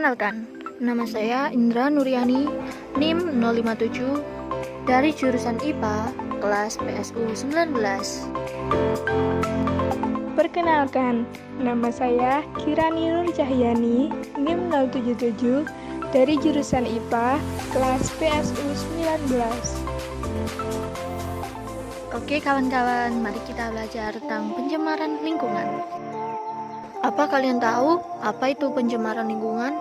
Perkenalkan, nama saya Indra Nuryani, NIM 057, dari jurusan IPA, kelas PSU 19. Perkenalkan, nama saya Kirani Nur Cahyani, NIM 077, dari jurusan IPA, kelas PSU 19. Oke kawan-kawan, mari kita belajar tentang pencemaran lingkungan. Apa kalian tahu apa itu pencemaran lingkungan?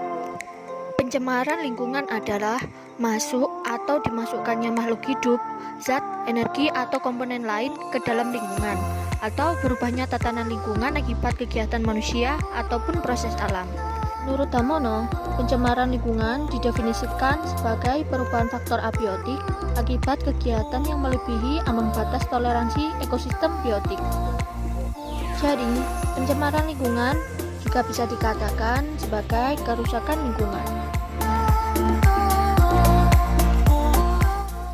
Pencemaran lingkungan adalah masuk atau dimasukkannya makhluk hidup, zat, energi atau komponen lain ke dalam lingkungan, atau berubahnya tatanan lingkungan akibat kegiatan manusia ataupun proses alam. Menurut Damono, pencemaran lingkungan didefinisikan sebagai perubahan faktor abiotik akibat kegiatan yang melebihi ambang batas toleransi ekosistem biotik. Jadi, pencemaran lingkungan juga bisa dikatakan sebagai kerusakan lingkungan.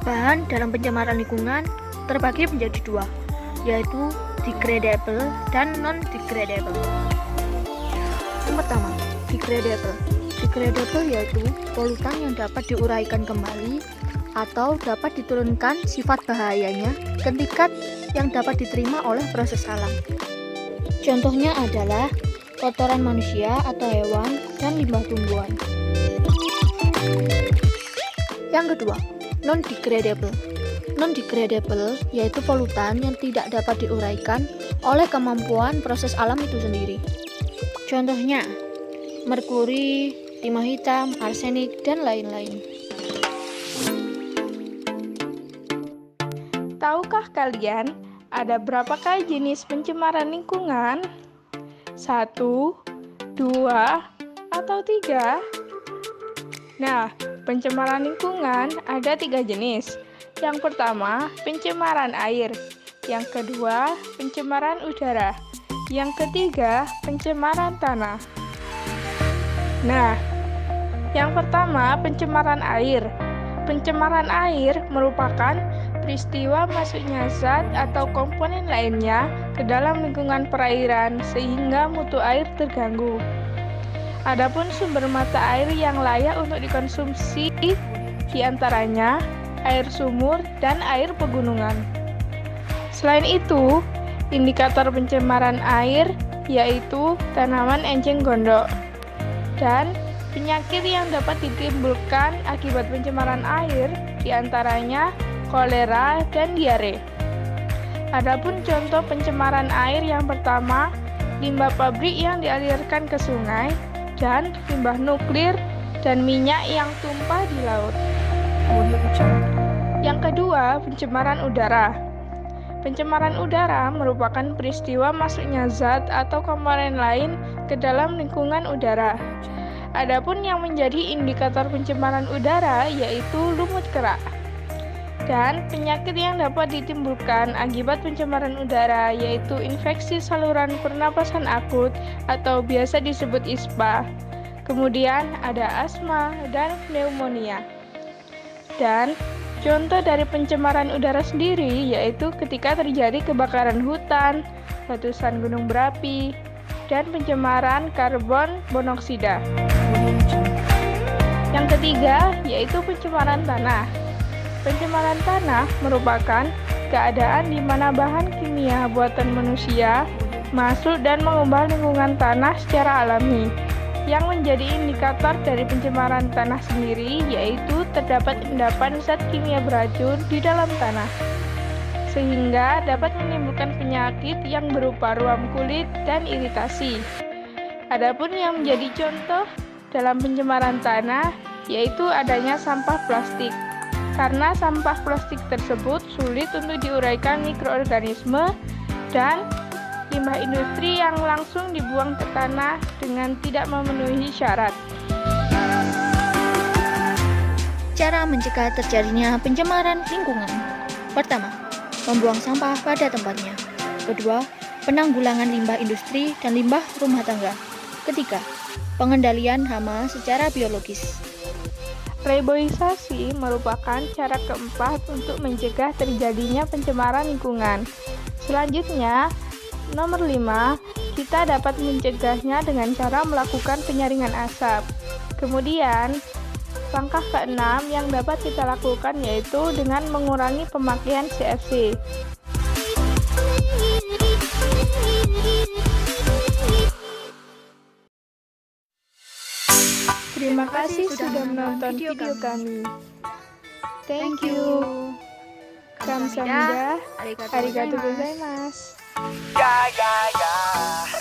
Bahan dalam pencemaran lingkungan terbagi menjadi dua, yaitu degradable dan non-degradable. Yang pertama, degradable. Degradable yaitu polutan yang dapat diuraikan kembali atau dapat diturunkan sifat bahayanya ke tingkat yang dapat diterima oleh proses alam. Contohnya adalah kotoran manusia atau hewan dan limbah tumbuhan. Yang kedua, non-degradable. Non-degradable yaitu polutan yang tidak dapat diuraikan oleh kemampuan proses alam itu sendiri. Contohnya, merkuri, timah hitam, arsenik, dan lain-lain. Tahukah kalian ada berapakah jenis pencemaran lingkungan? 1, 2, atau 3? Nah, pencemaran lingkungan ada 3 jenis. Yang pertama, pencemaran air. Yang kedua, pencemaran udara. Yang ketiga, pencemaran tanah. Nah, yang pertama, pencemaran air. Pencemaran air merupakan peristiwa masuknya zat atau komponen lainnya ke dalam lingkungan perairan sehingga mutu air terganggu. Adapun sumber mata air yang layak untuk dikonsumsi diantaranya air sumur dan air pegunungan. Selain itu, indikator pencemaran air yaitu tanaman enceng gondok dan penyakit yang dapat ditimbulkan akibat pencemaran air diantaranya kolera dan diare. Adapun contoh pencemaran air yang pertama, limbah pabrik yang dialirkan ke sungai dan limbah nuklir dan minyak yang tumpah di laut. Yang kedua, pencemaran udara. Pencemaran udara merupakan peristiwa masuknya zat atau komponen lain ke dalam lingkungan udara. Adapun yang menjadi indikator pencemaran udara yaitu lumut kerak. Dan penyakit yang dapat ditimbulkan akibat pencemaran udara yaitu infeksi saluran pernapasan akut atau biasa disebut ISPA. Kemudian ada asma dan pneumonia. Dan contoh dari pencemaran udara sendiri yaitu ketika terjadi kebakaran hutan, letusan gunung berapi, dan pencemaran karbon monoksida. Yang ketiga yaitu pencemaran tanah. Pencemaran tanah merupakan keadaan di mana bahan kimia buatan manusia masuk dan mengubah lingkungan tanah secara alami. Yang menjadi indikator dari pencemaran tanah sendiri yaitu terdapat endapan zat kimia beracun di dalam tanah, sehingga dapat menimbulkan penyakit yang berupa ruam kulit dan iritasi. Adapun yang menjadi contoh dalam pencemaran tanah yaitu adanya sampah plastik. Karena sampah plastik tersebut sulit untuk diuraikan mikroorganisme dan limbah industri yang langsung dibuang ke tanah dengan tidak memenuhi syarat. Cara mencegah terjadinya pencemaran lingkungan. Pertama, membuang sampah pada tempatnya. Kedua, penanggulangan limbah industri dan limbah rumah tangga. Ketiga, pengendalian hama secara biologis. Reboisasi merupakan cara keempat untuk mencegah terjadinya pencemaran lingkungan. Selanjutnya, nomor 5, kita dapat mencegahnya dengan cara melakukan penyaringan asap. Kemudian, langkah keenam yang dapat kita lakukan yaitu dengan mengurangi pemakaian CFC. Terima kasih sudah menonton video kami. Thank you. Kamsahamnida. Arigatou gozaimasu. Yeah, yeah, yeah.